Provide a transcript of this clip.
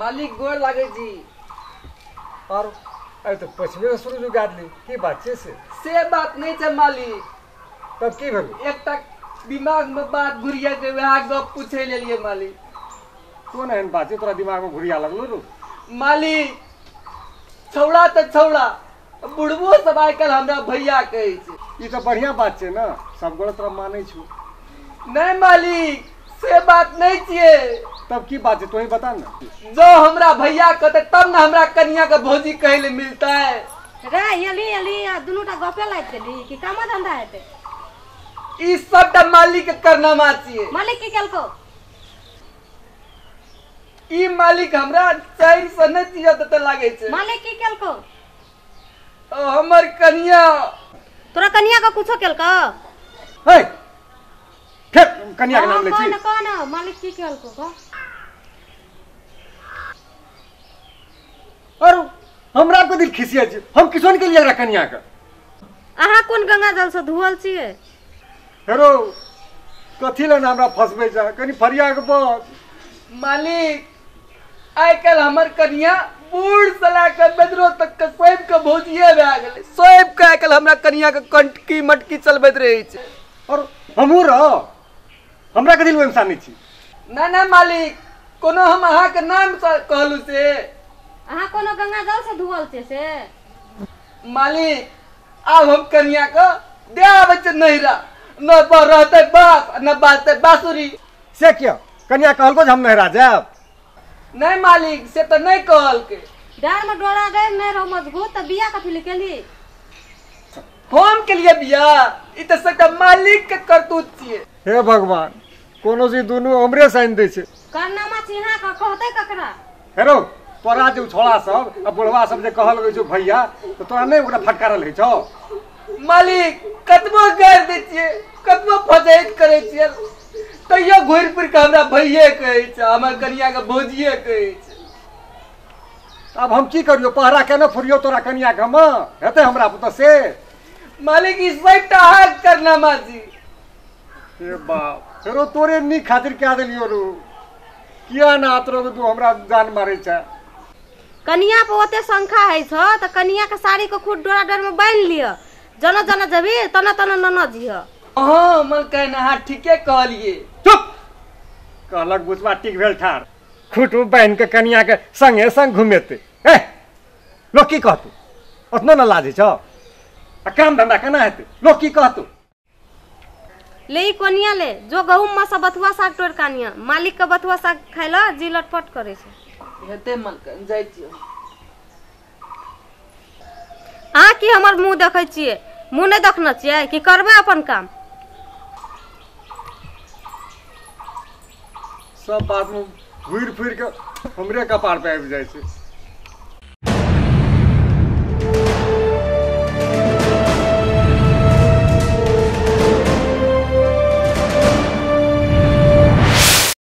मालिक गोर लागे जी। और अरे तो पश्चिमे का शुरू जो गादली की बात से बात नहीं छे मालिक। तब की भेल एक तक दिमाग में बात घुरिया के वह गप पूछे ले लिए मालिक। कौन है बात तोरा दिमाग में घुरिया लगलो रू मालिक छौड़ा तो छौड़ा बुढ़बो सब आजकल हमरा भैया कहे छे। ये तो बढ़िया बात छे ना सब गोड़ तोरा माने छु। नहीं मालिक से बात नहीं चाहिए। तब की बात है तो ही बता ना। जो हमरा भैया कहते तब ना हमरा कन्या का भोजी कहले मिलता है। रे यली दुनुटा गपे लागतली कि काम धंधा हेते। ई सबटा मालिक के करना चाहिए। मालिक की केलको ई मालिक हमरा चार से नहीं जिया देते लागे छे। मालिक की केलको हमर कन्या तोरा कन्या का कुछो केलको हे फिर कन्या के नाम ले छी कौन मालिक की केलको का और हमरा को दिल खिसिया छी हम किसोन के लिए रहा कन्या का। अहा कोन गंगा जल से धुअल छिए हेरो कथी ले हमरा फसबे जा कनी फरिया के बात। मालिक आजकल हमर कन्या बूढ़ सला के बेदरो तक के सब के भोजिए भए गेले। सब के आजकल हमरा कन्या के कंटकी मटकी चलबैत रहे छै। और हमहू रह हमरा के दिल में इंसान नहीं छी। ना मालिक कोनो हम अहा के नाम से कहलू से अहा कोनो गंगा जल से धुअल छे से। मालिक अब हम कन्या को देब नहीं रहा न रहते बाप न बाजते बांसुरी से क्या कन्या कहलको हम नहीं रह जाब। नहीं मालिक से तो नहीं कहल के डार में डोरा गए नहीं रहो मजबूत त बिया कथि ले केली हम के लिए बिया ई त सबटा मालिक के करतूत छिए। हे भगवान कोनो से दोनों हमरे साइन दे छे। करनामा चिन्हा का कहते ककरा हेरो तोरा जो छोड़ा सब अब बुढ़वा सब जे कहल गई छो भैया तो तोरा नहीं ओकरा फटकारल है छो। मालिक कतबो गार दे छिए कतबो फजैत करे छिए तैयो घुर फिर के हमरा भैये कहे छै हमर कन्या के भोजिए कहे छै। अब हम की करियो पहरा केना फुरियो तोरा कन्या के हम हेते हमरा पुत से। मालिक इस सबटा हाथ करना माजी। हे बाप फेरो तोरे नी खातिर क्या देलियो रू किया ना आतरो तू हमरा जान मारे छ। कन्या पे ओते संख्या है छ त कन्या के साड़ी को खूट डोरा डर में बांध लियो जना जना जबी तना तना न जियो। हां मन कहना हां ठीके कहलिए। चुप कहलक बुझवा टिक भेल ठार खूट बांध के कन्या के संगे संग घुमेते ए लोग की कहतू ओतना न लाजे छ आ काम धंधा केना हेते लोग की कहतू। ले कोनिया ले जो गहूम में सब बथुआ साग तोड़ कानिया मालिक के बथुआ साग खाइला जी लटपट करे छै। हेते मन कन जाय छियो आ की हमर मुंह देखै छिए मुंह नहीं देखना छिए कि करबे अपन काम। सब बात में घुर फिर के हमरे कपार पे आबि जाय छै।